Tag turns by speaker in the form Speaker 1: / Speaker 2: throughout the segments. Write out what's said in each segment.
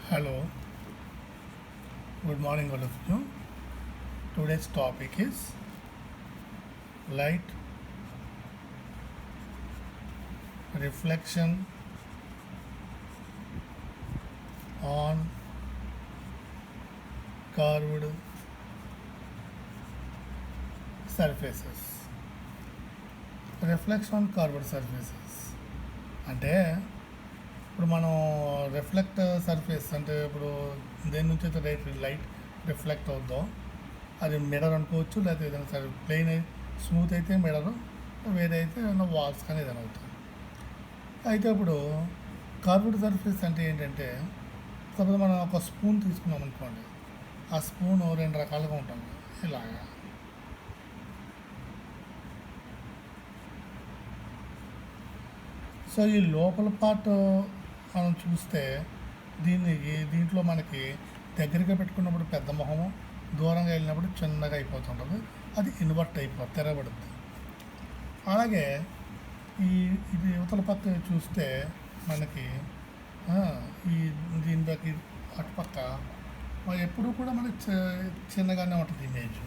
Speaker 1: Hello, good morning, all of you. Today's topic is light reflection on curved surfaces. Reflection on curved surfaces అంటే ఇప్పుడు మనం reflect surface అంటే ఇప్పుడు దేని నుంచి అయితే లైట్ రిఫ్లెక్ట్ అవుద్దో అది మిర్రర్ అనుకోవచ్చు, లేకపోతే ఏదైనా సరే ప్లెయిన్ స్మూత్ అయితే మిర్రర్, వేరే అయితే ఏదైనా వాల్స్ కానీ ఏదైనా అవుతుంది. అయితే ఇప్పుడు కర్వ్డ్ సర్ఫేస్ అంటే ఏంటంటే, సపోజ్ మనం ఒక స్పూన్ తీసుకున్నాం అనుకోండి, ఆ స్పూన్ రెండు రకాలుగా ఉంటుంది. ఇలాగా సో ఈ లోపల పార్ట్ మనం చూస్తే దీంట్లో మనకి దగ్గరగా పెట్టుకున్నప్పుడు పెద్ద మొహము, దూరంగా వెళ్ళినప్పుడు చిన్నగా అయిపోతుంటుంది. అది ఇన్వర్ట్ తిరగబడుతుంది. అలాగే ఇది యువతల పక్క చూస్తే మనకి దీనికి అటుపక్క ఎప్పుడూ కూడా మనకి చిన్నగానే ఉంటుంది ఇమేజ్,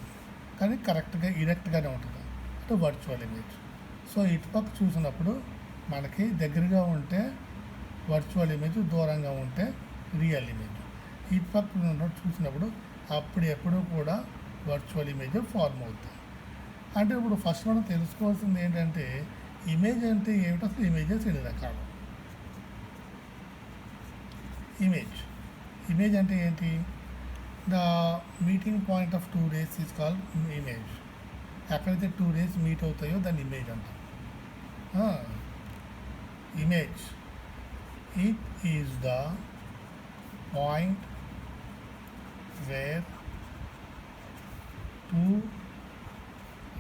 Speaker 1: కానీ కరెక్ట్గా ఇరెక్ట్గానే ఉంటుంది. అంటే వర్చువల్ ఇమేజ్. సో ఇటుపక్క చూసినప్పుడు మనకి దగ్గరగా ఉంటే వర్చువల్ ఇమేజ్, దూరంగా ఉంటే రియల్ ఇమేజ్. ఈ పక్కన చూసినప్పుడు ఎప్పుడూ కూడా వర్చువల్ ఇమేజ్ ఫార్మ్ అవుతుంది. అంటే ఇప్పుడు ఫస్ట్ మనం తెలుసుకోవాల్సింది ఏంటంటే, ఇమేజ్ అంటే ఏమిటి, అసలు ఇమేజెస్ ఎన్ని రకాలు. ఇమేజ్ అంటే ఏంటి? The meeting point of two rays is called image. ఎక్కడైతే టూ రేస్ మీట్ అవుతాయో దాన్ని ఇమేజ్ అంటాం. Image, it is the point where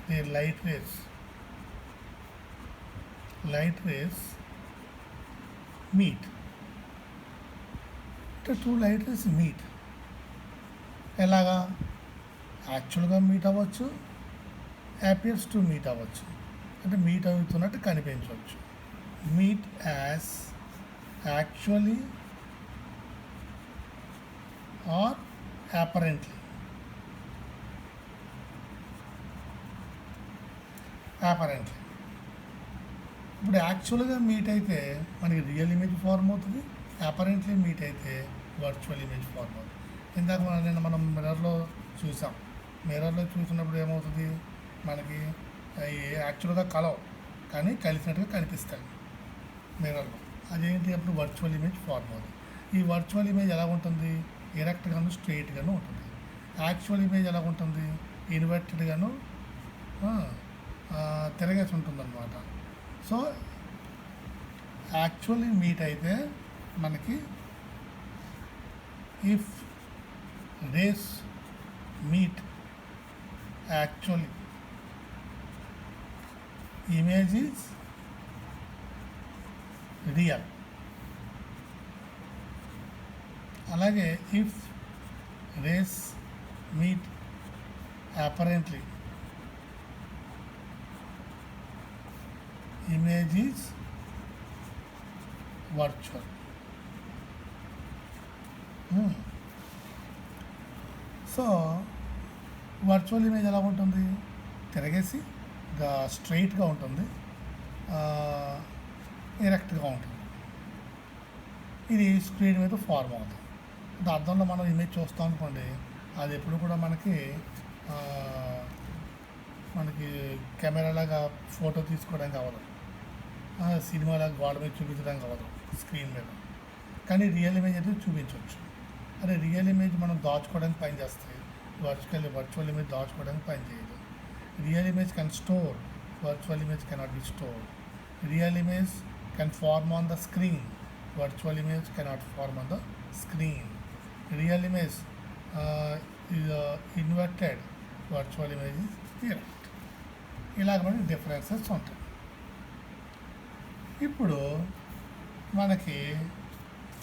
Speaker 1: the light rays meet. The two light rays meet. ఎలాగా? యాక్చువల్గా మీట్ అవ్వచ్చు, అపియర్స్ టు మీట్ అవ్వచ్చు. అంటే meet అవుతున్నట్టు కనిపించవచ్చు. Meet as actually or apparently. ఇప్పుడు యాక్చువల్గా మీట్ అయితే మనకి రియల్ ఇమేజ్ ఫార్మ్ అవుతుంది, అపరెంట్లీ మీట్ అయితే వర్చువల్ ఇమేజ్ ఫార్మ్ అవుతుంది. ఇందాక మనం మిర్రర్లో చూసాం. మిర్రర్లో చూసినప్పుడు ఏమవుతుంది, మనకి యాక్చువల్గా కలవు కానీ కలిసినట్టుగా కనిపిస్తాయి మిర్రర్లో. అదేంటి? అప్పుడు వర్చువల్ ఇమేజ్ ఫార్మ్ అవుతుంది. ఈ వర్చువల్ ఇమేజ్ ఎలా ఉంటుంది? ఎరెక్ట్గాను స్ట్రైట్గాను ఉంటుంది. యాక్చువల్ ఇమేజ్ ఎలా ఉంటుంది? ఇన్వర్టెడ్గాను తిరగేసి ఉంటుంది అన్నమాట. సో యాక్చువల్లీ మీట్ అయితే మనకి if rays meet actually, image is real. అలాగే if rays meet apparently, image is virtual. So virtual image ఎలా ఉంటుంది? తిరగేసి స్ట్రైట్గా ఉంటుంది, ఎరెక్ట్గా ఉంటుంది. ఇది స్క్రీన్ మీద ఫార్మ్ అవుతుంది. అంటే అర్థంలో మనం ఇమేజ్ చూస్తాం అనుకోండి, అది ఎప్పుడు కూడా మనకి కెమెరాలాగా ఫోటో తీసుకోవడానికి అవ్వదు, సినిమాలాగా గోడ మీద చూపించడానికి అవ్వదు స్క్రీన్ మీద. కానీ రియల్ ఇమేజ్ అయితే చూపించవచ్చు. అదే రియల్ ఇమేజ్ మనం దాచుకోవడానికి పని చేస్తాయి, వర్చువల్ ఇమేజ్ దాచుకోవడానికి పని చేయదు. Real image can store, virtual image cannot be stored. Real image can form on the screen, virtual image cannot form on the screen. Real image is inverted, virtual image is erect. ఇలాగ మనకి differences ఉంటాయి. ఇప్పుడు మనకి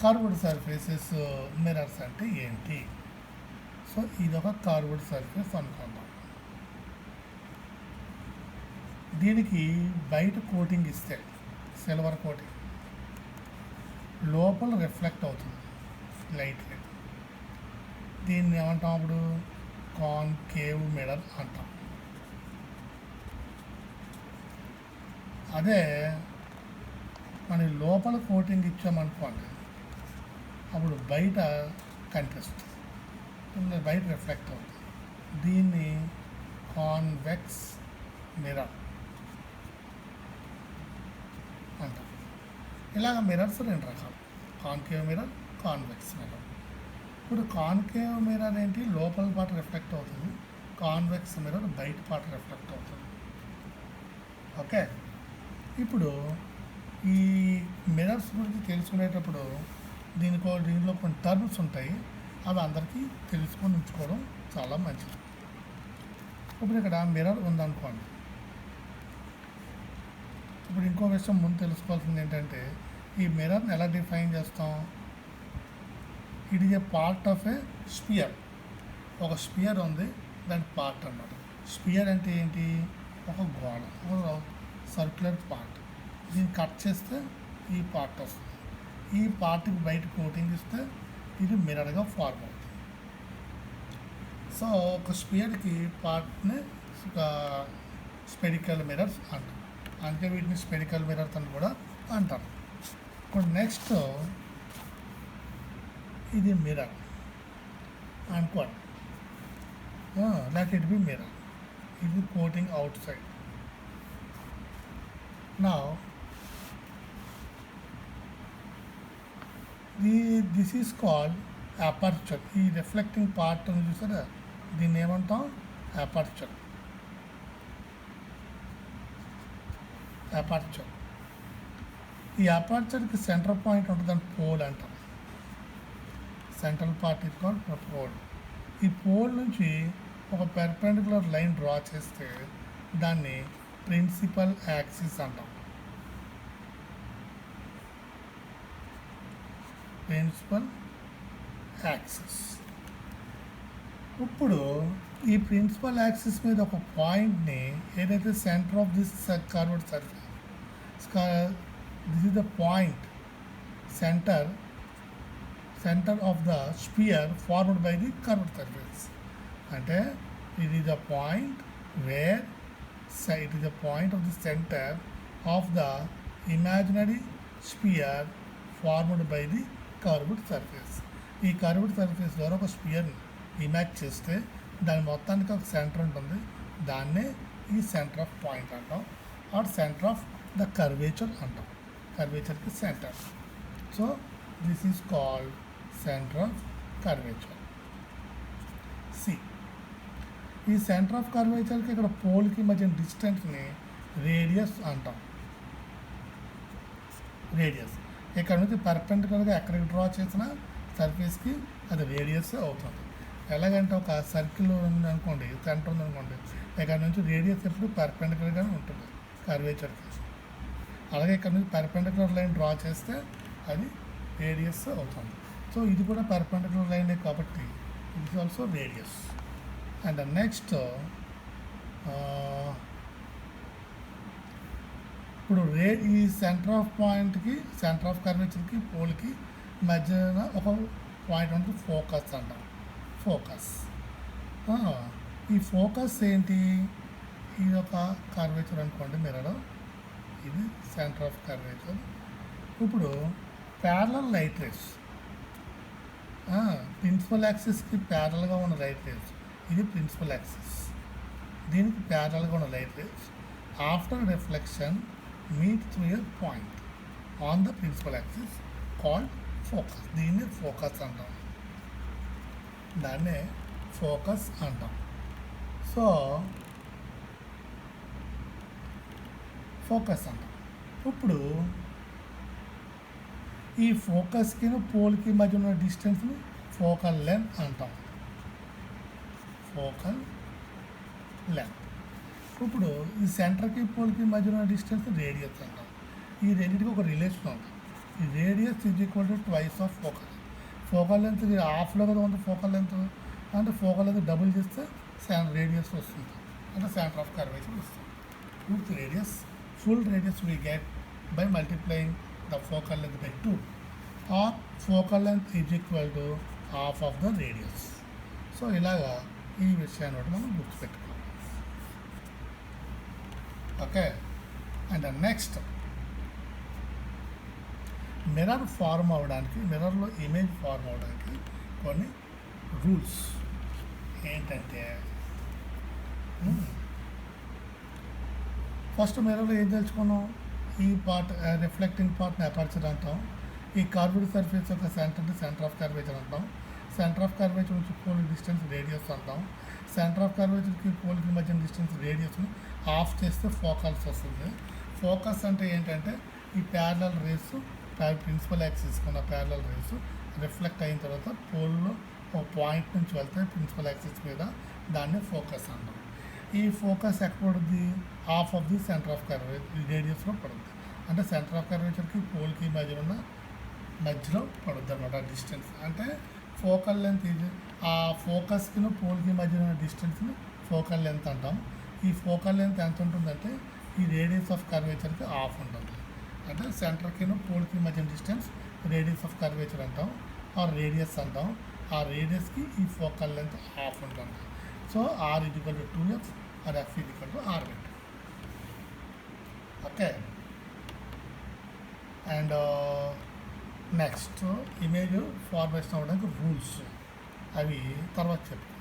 Speaker 1: curved surfaces mirrors అంటే ఏంటి? So ఇదొక curved surface అనుకుందాం. దీనికి బయట కోటింగ్ ఇస్తే సిల్వర్ కోటింగ్, లోపల రిఫ్లెక్ట్ అవుతుంది. Light ray. దీన్ని ఏమంటాం అప్పుడు? కాన్కేవ్ మిర్రర్ అంటాం. అదే మన లోపల కోటింగ్ ఇచ్చామనుకోండి, అప్పుడు బయట కనిపిస్తుంది, బయట రిఫ్లెక్ట్ అవుతుంది. దీన్ని కాన్వెక్స్ మిర్రర్ అంటాం. ఇలాగ మిర్రర్స్ రెండు రకాలు, కాన్కేవ్ మిర్రర్, కాన్వెక్స్ మిర్రర్. ఇప్పుడు కాన్కేవ్ మిర్రర్ ఏంటి? లోపల పాట రిఫ్లెక్ట్ అవుతుంది. కాన్వెక్స్ మిర్రర్ బయట పాట రిఫ్లెక్ట్ అవుతుంది. ఓకే, ఇప్పుడు ఈ మిర్రర్స్ గురించి తెలుసుకునేటప్పుడు దీనిలో కొన్ని టర్మ్స్ ఉంటాయి, అవి అందరికీ తెలుసుకొని ఉంచుకోవడం చాలా మంచిది. ఇప్పుడు ఇక్కడ మిర్రర్ ఉందనుకోండి. ఇప్పుడు ఇంకో విషయం ముందు తెలుసుకోవాల్సింది ఏంటంటే, ఈ మిర్రర్ని ఎలా డిఫైన్ చేస్తాం? It is a part of A spear. ఒక స్పియర్ ఉంది, దాని పార్ట్ అన్నమాట. స్పియర్ అంటే ఏంటి? ఒక గోడ, ఒక సర్క్యులర్ పార్ట్. దీన్ని కట్ చేస్తే ఈ పార్ట్ వస్తుంది. ఈ పార్ట్కి బయట కోటింగ్ ఇస్తే ఇది మిర్రర్గా ఫార్మ్ అవుతుంది. సో ఒక స్పియర్కి పార్ట్ని ఒక స్పెరికల్ మిర్రర్స్ అంటారు. అందుకే వీటిని స్పెరికల్ మిర్రర్స్ అని కూడా అంటారు. ఇప్పుడు నెక్స్ట్ ఇది మిర్రర్ అనుకోండి. Let it be mirror. ఇది coating outside. Now, this is called aperture. ఈ రిఫ్లెక్టింగ్ పార్ట్ అని చూసారా, దీన్ని ఏమంటాం? అపర్చర్. అపర్చర్. ఈ అపర్చర్కి సెంటర్ పాయింట్ ఉంటుంది, దాన్ని పోల్ అంటాం. సెంట్రల్ పార్ట్ ఇది కాల్డ్ పోల్. ఈ పోల్ నుంచి ఒక పెర్పెండిక్యులర్ లైన్ డ్రా చేస్తే దాన్ని ప్రిన్సిపల్ యాక్సిస్ అంటాం. Principal axis. ఇప్పుడు ఈ ప్రిన్సిపల్ యాక్సిస్ మీద ఒక పాయింట్ని, ఏదైతే centre of this curved surface, this is the point, centre of the spear forward by the curved surface. అంటే it is a point where it is a point of the center of the imaginary sphere formed by the curved surface. ఈ curved surface ద్వారా ఒక స్పియర్ని ఇమాజ్ చేస్తే దాని మొత్తానికి ఒక centre ఉంటుంది, దాన్నే ఈ సెంటర్ ఆఫ్ పాయింట్ అంటాం, or centre of the curvature అంటాం. కర్వేచర్కి సెంటర్. So this is called centre of curvature. C, ఈ సెంటర్ ఆఫ్ కర్వేచర్కి ఇక్కడ పోల్కి మధ్య డిస్టెన్స్ని రేడియస్ అంటాం. రేడియస్ ఇక్కడ నుంచి పర్పెండిక్యులర్గా ఎక్కడికి డ్రా చేసిన సర్ఫేస్కి అది రేడియస్ అవుతుంది. ఎలాగంటే ఒక సర్కిల్ ఉంది అనుకోండి, సెంటర్ ఉంది అనుకోండి, ఇక్కడ నుంచి రేడియస్ ఎప్పుడు పర్పెండిక్యులర్గానే ఉంటుంది కర్వేచర్కి. అలాగే ఇక్కడ నుంచి పర్పెండిక్యులర్ లైన్ డ్రా చేస్తే అది రేడియస్ అవుతుంది. సో ఇది కూడా పర్పెండిక్యులర్ లైనే కాబట్టి it is also radius. And next ఇప్పుడు ఈ సెంటర్ ఆఫ్ పాయింట్కి, సెంటర్ ఆఫ్ కర్వేచర్కి, పోల్కి మధ్యన ఒక పాయింట్ ఉంటుంది, ఫోకస్ అంటాం. ఫోకస్. ఈ ఫోకస్ ఏంటి? ఇది ఒక కర్వేచర్ అనుకోండి, మిర్రర్. ఇది సెంటర్ ఆఫ్ కర్వేచర్. ఇప్పుడు ప్యారలల్ లైట్ రేస్, ప్రిన్సిపల్ యాక్సిస్కి ప్యారల్గా ఉన్న లైట్ రేస్, ఇది ప్రిన్సిపల్ యాక్సిస్. దీనికి ప్యారల్గా ఉన్న light rays after reflection meet through a point on the principal axis called focus. దీన్ని ఫోకస్ అంటాం. దాన్నే ఫోకస్ అంటాం. సో ఫోకస్ అంటాం. ఇప్పుడు ఈ ఫోకస్కి పోల్కి మధ్య ఉన్న డిస్టెన్స్ని ఫోకల్ లెంత్ అంటాం. Focal length. ఇప్పుడు ఈ సెంటర్కి పోల్కి మధ్య ఉన్న డిస్టెన్స్ రేడియస్ అంటాం. ఈ రెండింటికి ఒక రిలేషన్ ఉంది. ఈ radius is equal to twice of focal. Focal length హాఫ్లో కదా ఉంది ఫోకల్ లెంత్, అంటే ఫోకల్ లెంత్ డబుల్ చేస్తే రేడియస్ వస్తుంది, అంటే సెంటర్ ఆఫ్ కర్వేచర్ వస్తుంది. With radius, full radius we get by multiplying the focal length by 2. Or focal length is equal to half of the radius. So ఇలాగా ఈ విషయాన్ని కూడా మనం గుర్తుపెట్టుకోవాలి. Okay. And next, mirror form అవ్వడానికి, మిర్రర్లో image form అవ్వడానికి కొన్ని రూల్స్ ఏంటంటే, ఫస్ట్ మిర్రర్లో ఏం తెలుసుకున్నాం, ఈ పార్ట్ రిఫ్లెక్టింగ్ పార్ట్ని అపర్చర్ అంటాం. ఈ కర్వ్డ్ సర్ఫేస్ యొక్క సెంటర్ ఆఫ్ కర్వేచర్ అంటాం. సెంటర్ ఆఫ్ కర్వేచర్ నుంచి పోల్ డిస్టెన్స్ రేడియస్ అంటాం. సెంటర్ ఆఫ్ కర్వేచర్కి పోల్కి మధ్య డిస్టెన్స్ రేడియస్ని ఆఫ్ చేస్తే ఫోకస్ వస్తుంది. ఫోకస్ అంటే ఏంటంటే ఈ ప్యారలల్ రేస్, ప్రిన్సిపల్ యాక్సిస్ ఉన్న ప్యారలల్ రేస్ రిఫ్లెక్ట్ అయిన తర్వాత పోల్లో ఒక పాయింట్ నుంచి వెళ్తే ప్రిన్సిపల్ యాక్సిస్ మీద, దాన్ని ఫోకస్ అంటాం. ఈ ఫోకస్ ఎక్కడ పడుద్ది, half of the centre of curvature రేడియస్లో పడుద్ది. అంటే సెంటర్ ఆఫ్ కర్వేచర్కి పోల్కి మధ్యలో పడుద్ది అనమాట డిస్టెన్స్. అంటే ఫోకల్ లెంత్ ఇది, ఆ ఫోకస్కి పోల్కి మధ్య ఉన్న డిస్టెన్స్ని ఫోకల్ లెంత్ అంటాం. ఈ ఫోకల్ లెంత్ ఎంత ఉంటుందంటే ఈ రేడియస్ ఆఫ్ కర్వేచర్కి హాఫ్ ఉంటుంది. అంటే సెంటర్కి పోల్కి మధ్య డిస్టెన్స్ రేడియస్ ఆఫ్ కర్వేచర్ అంటాం, ఆ రేడియస్ అంటాం. ఆ రేడియస్కి ఈ ఫోకల్ లెంత్ హాఫ్ ఉంటుంది. So R = 2f or F = R. Okay. And next, image formation అవ్వడానికి రూల్స్, అవి తర్వాత చెప్తాను.